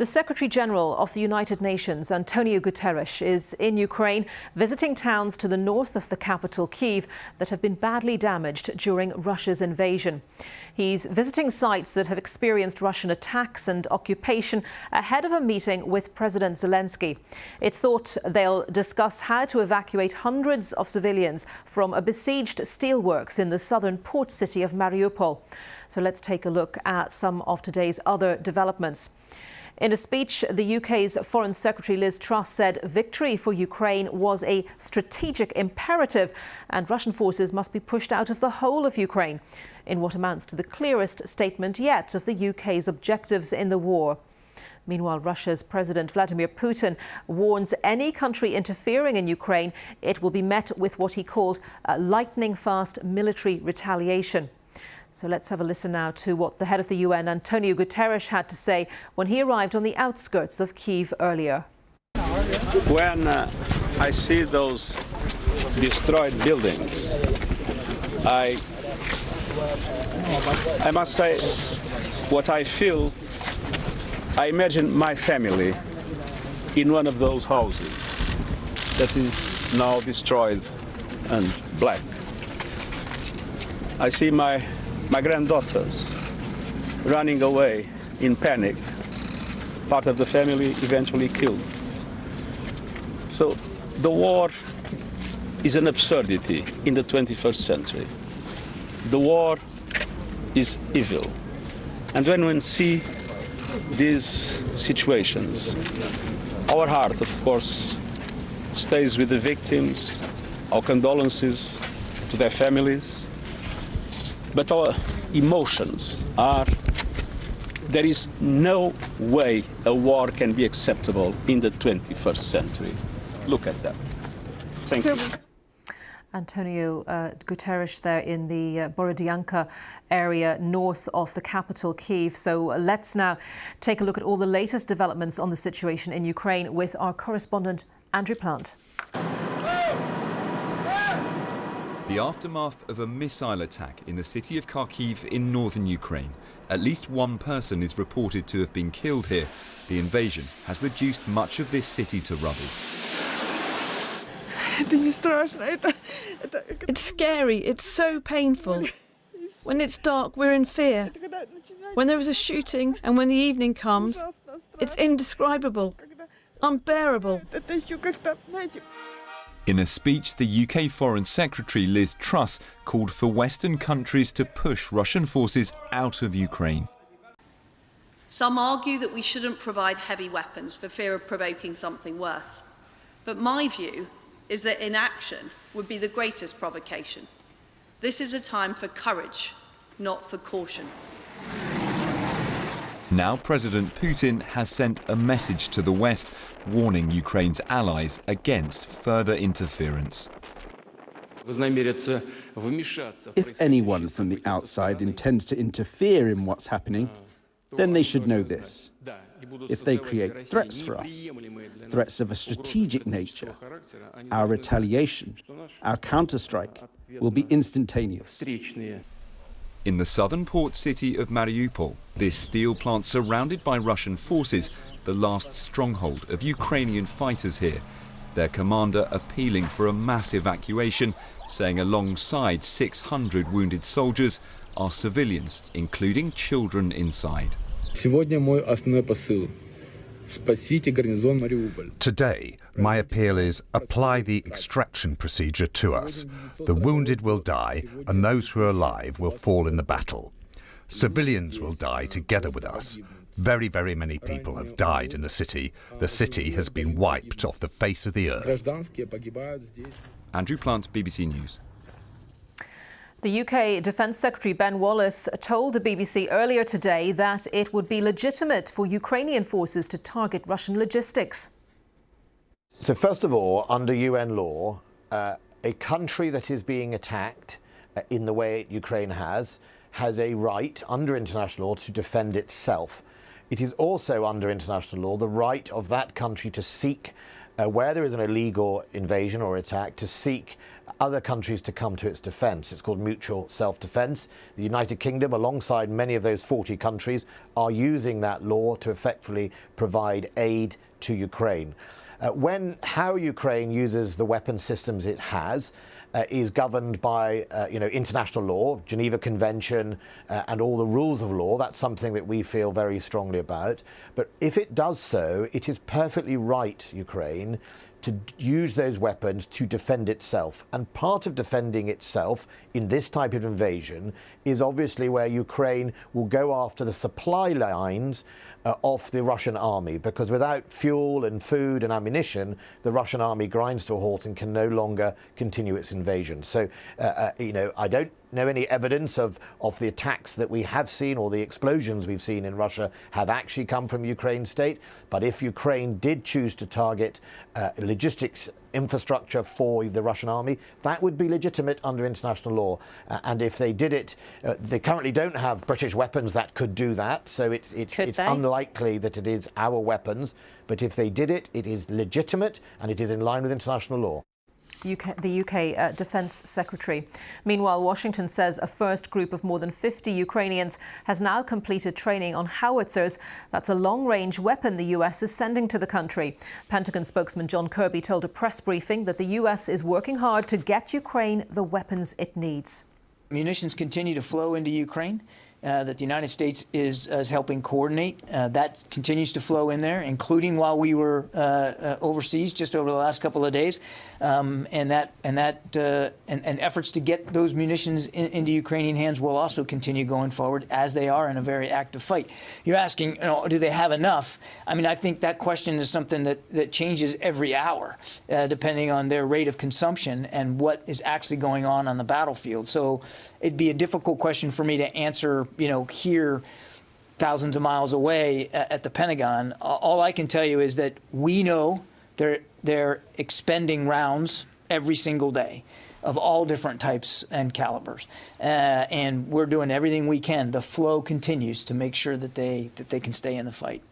The Secretary General of the United Nations, Antonio Guterres, is in Ukraine, visiting towns to the north of the capital, Kyiv, that have been badly damaged during Russia's invasion. He's visiting sites that have experienced Russian attacks and occupation ahead of a meeting with President Zelensky. It's thought they'll discuss how to evacuate hundreds of civilians from a besieged steelworks in the southern port city of Mariupol. So let's take a look at some of today's other developments. In a speech, the UK's Foreign Secretary Liz Truss said victory for Ukraine was a strategic imperative and Russian forces must be pushed out of the whole of Ukraine, in what amounts to the clearest statement yet of the UK's objectives in the war. Meanwhile, Russia's President Vladimir Putin warns any country interfering in Ukraine, it will be met with what he called lightning-fast military retaliation. So let's have a listen now to what the head of the UN, Antonio Guterres, had to say when he arrived on the outskirts of Kyiv earlier. When I see those destroyed buildings, I must say what I feel. I imagine my family in one of those houses that is now destroyed and black. I see my granddaughters running away in panic, part of the family eventually killed. So the war is an absurdity in the 21st century. The war is evil. And when we see these situations, our heart, of course, stays with the victims, our condolences to their families. But our emotions are, there is no way a war can be acceptable in the 21st century. Look at that. Thank you. Antonio Guterres there in the Borodyanka area north of the capital, Kyiv. So let's now take a look at all the latest developments on the situation in Ukraine with our correspondent Andrew Plant. The aftermath of a missile attack in the city of Kyiv in northern Ukraine. At least one person is reported to have been killed here. The invasion has reduced much of this city to rubble. It's scary, it's so painful. When it's dark, we're in fear. When there is a shooting and when the evening comes, it's indescribable, unbearable. In a speech, the UK Foreign Secretary Liz Truss called for Western countries to push Russian forces out of Ukraine. Some argue that we shouldn't provide heavy weapons for fear of provoking something worse. But my view is that inaction would be the greatest provocation. This is a time for courage, not for caution. Now President Putin has sent a message to the West, warning Ukraine's allies against further interference. If anyone from the outside intends to interfere in what's happening, then they should know this. If they create threats for us, threats of a strategic nature, our retaliation, our counterstrike will be instantaneous. In the southern port city of Mariupol, this steel plant surrounded by Russian forces, the last stronghold of Ukrainian fighters here. Their commander appealing for a mass evacuation, saying alongside 600 wounded soldiers are civilians, including children inside. Today, my appeal is apply the extraction procedure to us. The wounded will die and those who are alive will fall in the battle. Civilians will die together with us. Very, very many people have died in the city. The city has been wiped off the face of the earth. Andrew Plant, BBC News. The UK Defence Secretary Ben Wallace told the BBC earlier today that it would be legitimate for Ukrainian forces to target Russian logistics. So first of all, under UN law, a country that is being attacked in the way Ukraine has a right under international law to defend itself. It is also under international law the right of that country to seek, where there is an illegal invasion or attack, to seek other countries to come to its defence. It's called mutual self-defence. The United Kingdom, alongside many of those 40 countries, are using that law to effectively provide aid to Ukraine. How Ukraine uses the weapon systems it has is governed by international law, Geneva Convention, and all the rules of law. That's something that we feel very strongly about. But if it does so, it is perfectly right, Ukraine, to use those weapons to defend itself. And part of defending itself in this type of invasion is obviously where Ukraine will go after the supply lines of the Russian army, because without fuel and food and ammunition, the Russian army grinds to a halt and can no longer continue its invasion. So, I don't know any evidence of the attacks that we have seen or the explosions we've seen in Russia have actually come from Ukraine state. But if Ukraine did choose to target logistics infrastructure for the Russian army, that would be legitimate under international law. And if they did it, they currently don't have British weapons that could do that, so it's unlikely that it is our weapons. But if they did it, it is legitimate and it is in line with international law. The UK Defence Secretary. Meanwhile, Washington says a first group of more than 50 Ukrainians has now completed training on howitzers. That's a long-range weapon the US is sending to the country. Pentagon spokesman John Kirby told a press briefing that the US is working hard to get Ukraine the weapons it needs. Munitions continue to flow into Ukraine. That the United States is helping coordinate. That continues to flow in there, including while we were overseas just over the last couple of days, and efforts to get those munitions into Ukrainian hands will also continue going forward, as they are in a very active fight. You're asking, do they have enough? I mean, I think that question is something that changes every hour, depending on their rate of consumption and what is actually going on the battlefield. So it'd be a difficult question for me to answer, here thousands of miles away at the Pentagon. All I can tell you is that we know they're expending rounds every single day of all different types and calibers. And we're doing everything we can. The flow continues to make sure that they can stay in the fight.